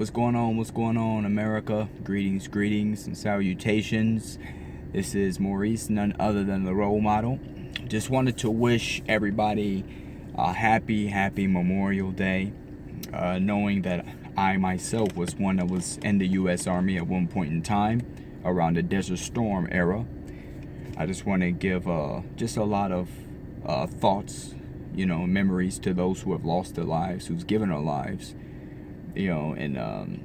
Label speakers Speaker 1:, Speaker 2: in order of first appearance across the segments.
Speaker 1: What's going on? What's going on, America? Greetings, greetings, and salutations. This is Maurice, none other than the role model. Just wanted to wish everybody a happy Memorial Day, knowing that I myself was one that was in the U.S. Army at one point in time around the Desert Storm era. I just want to give just a lot of thoughts, memories to those who have lost their lives, who's given their lives, and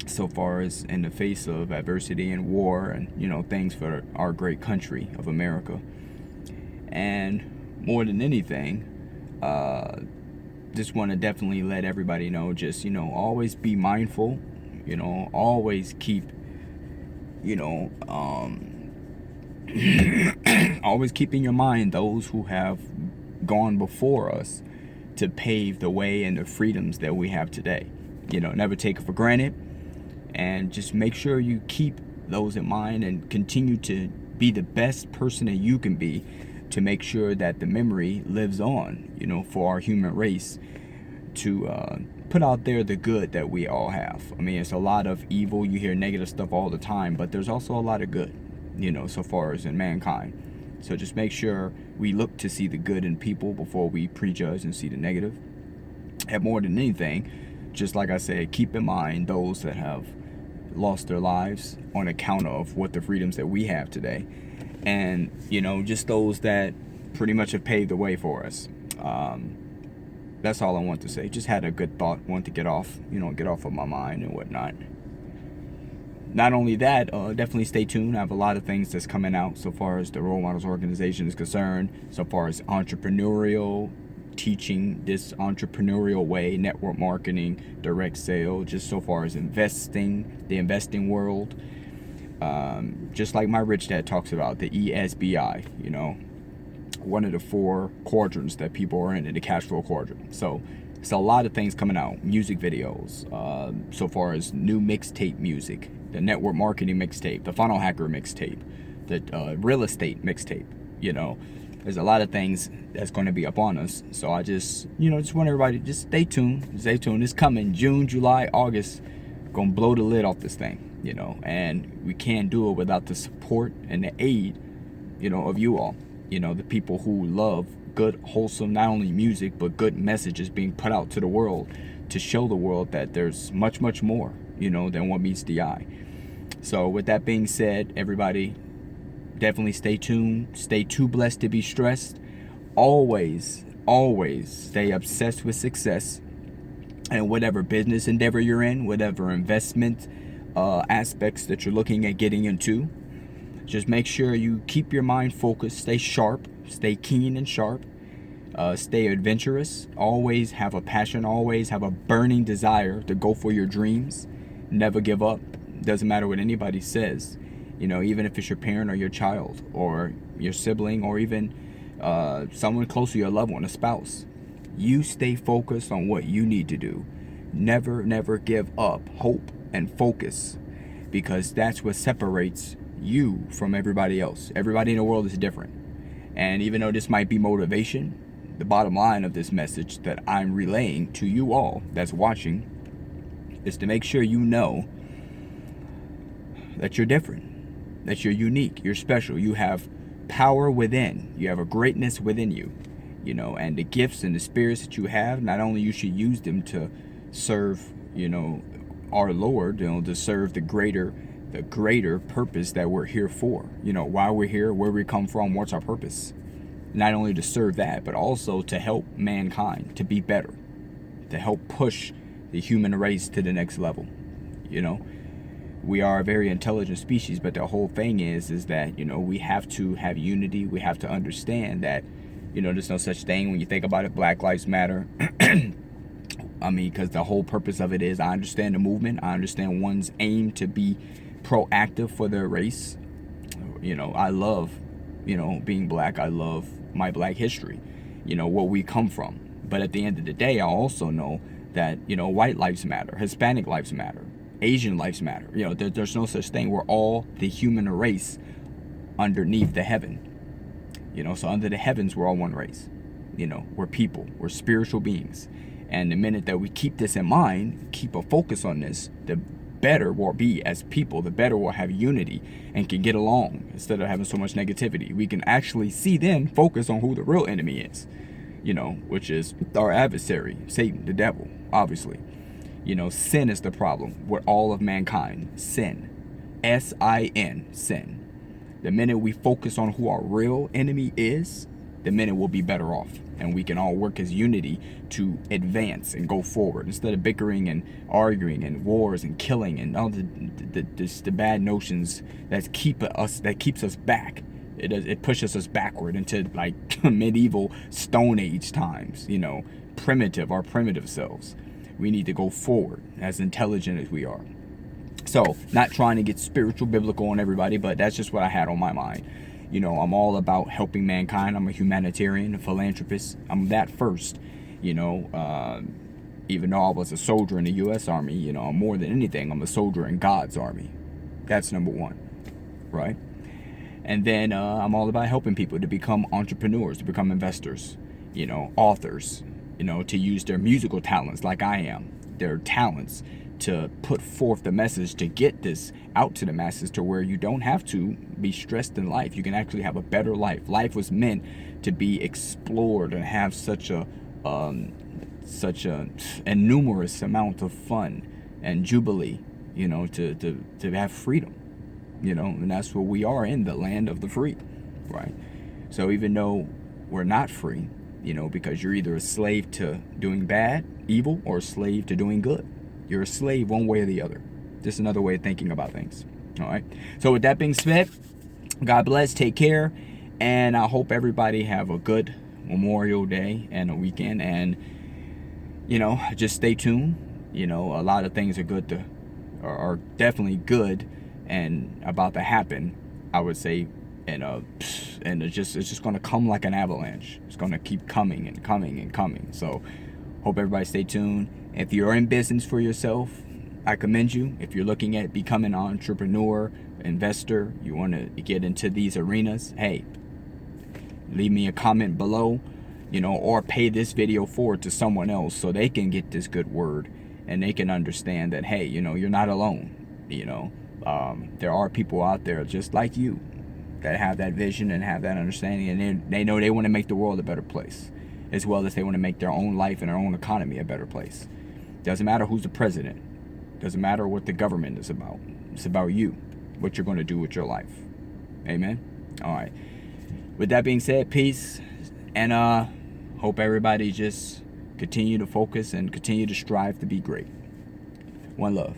Speaker 1: so far as in the face of adversity and war and, things for our great country of America. And more than anything, just want to definitely let everybody know, just, always be mindful, always keep, always keep in your mind those who have gone before us to pave the way and the freedoms that we have today. Never take it for granted, and just make sure you keep those in mind and continue to be the best person that you can be, to make sure that the memory lives on, for our human race, to put out there the good that we all have. I mean, it's a lot of evil. You hear negative stuff all the time, but there's also a lot of good, so far as in mankind. So just make sure we look to see the good in people before we prejudge and see the negative. And more than anything, just like I said, keep in mind those that have lost their lives on account of what the freedoms that we have today. And, just those that pretty much have paved the way for us. That's all I want to say. Just had a good thought, want to get off of my mind and whatnot. Not only that, definitely stay tuned. I have a lot of things that's coming out so far as the Role Models organization is concerned, so far as entrepreneurial, teaching this entrepreneurial way, network marketing, direct sale, just so far as investing, the investing world. Just like my rich dad talks about, the ESBI, one of the 4 quadrants that people are in the cash flow quadrant. So it's a lot of things coming out, music videos, so far as new mixtape music, the network marketing mixtape, the funnel hacker mixtape, the real estate mixtape. There's a lot of things that's going to be up on us. So I just want everybody to just stay tuned. It's coming June, July, August. Gonna blow the lid off this thing, and we can't do it without the support and the aid, of you all, the people who love good, wholesome, not only music, but good messages being put out to the world, to show the world that there's much, much more, than what meets the eye. So with that being said, everybody, definitely stay tuned. Stay too blessed to be stressed. Always stay obsessed with success. And whatever business endeavor you're in, whatever investment aspects that you're looking at getting into, just make sure you keep your mind focused. Stay sharp. Stay keen and sharp. Stay adventurous. Always have a passion. Always have a burning desire to go for your dreams. Never give up. Doesn't matter what anybody says. Even if it's your parent or your child or your sibling or even someone close to your loved one, a spouse. You stay focused on what you need to do. Never give up hope and focus, because that's what separates you from everybody else. Everybody in the world is different. And even though this might be motivation, the bottom line of this message that I'm relaying to you all that's watching is to make sure you know that you're different, that you're unique, you're special, you have power within, you have a greatness within you, and the gifts and the spirits that you have, not only you should use them to serve, our Lord, to serve the greater purpose that we're here for, why we're here, where we come from, what's our purpose. Not only to serve that, but also to help mankind to be better, to help push the human race to the next level. We are a very intelligent species, but the whole thing is that, we have to have unity. We have to understand that, there's no such thing when you think about it, Black Lives Matter. I mean, because the whole purpose of it is, I understand the movement. I understand one's aim to be proactive for their race. I love, being black. I love my black history, what we come from. But at the end of the day, I also know that, white lives matter, Hispanic lives matter, Asian lives matter. There's no such thing. We're all the human race underneath the heaven. So under the heavens, we're all one race. We're people. We're spiritual beings. And the minute that we keep this in mind, keep a focus on this, the better we'll be as people, the better we'll have unity and can get along instead of having so much negativity. We can actually see then focus on who the real enemy is, which is our adversary, Satan, the devil, obviously. Sin is the problem with all of mankind. Sin. S-I-N, sin. The minute we focus on who our real enemy is, the minute we'll be better off. And we can all work as unity to advance and go forward instead of bickering and arguing and wars and killing and all the bad notions that keeps us back. It pushes us backward into like medieval Stone Age times, our primitive selves. We need to go forward as intelligent as we are. So, not trying to get spiritual, biblical on everybody, but that's just what I had on my mind. I'm all about helping mankind. I'm a humanitarian, a philanthropist. I'm that first, even though I was a soldier in the U.S. Army, more than anything, I'm a soldier in God's army. That's number one, right? And then I'm all about helping people to become entrepreneurs, to become investors, authors, to use their musical talents like I am, their talents to put forth the message to get this out to the masses to where you don't have to be stressed in life. You can actually have a better life. Life was meant to be explored and have such a numerous amount of fun and jubilee, to have freedom, and that's what we are, in the land of the free, right? So even though we're not free, because you're either a slave to doing bad, evil, or a slave to doing good. You're a slave one way or the other. Just another way of thinking about things. All right. So with that being said, God bless. Take care. And I hope everybody have a good Memorial Day and a weekend. And, just stay tuned. A lot of things are definitely good and about to happen, I would say. And it's just going to come like an avalanche. It's going to keep coming and coming and coming. So hope everybody stay tuned. If you're in business for yourself, I commend you. If you're looking at becoming an entrepreneur, investor, you want to get into these arenas, hey, leave me a comment below, or pay this video forward to someone else so they can get this good word and they can understand that, hey, you're not alone. There are people out there just like you that have that vision and have that understanding, and they know they want to make the world a better place, as well as they want to make their own life and their own economy a better place. Doesn't matter who's the president. Doesn't matter what the government is about. It's about you, what you're going to do with your life. Amen? All right. With that being said, peace. And hope everybody just continue to focus and continue to strive to be great. One love.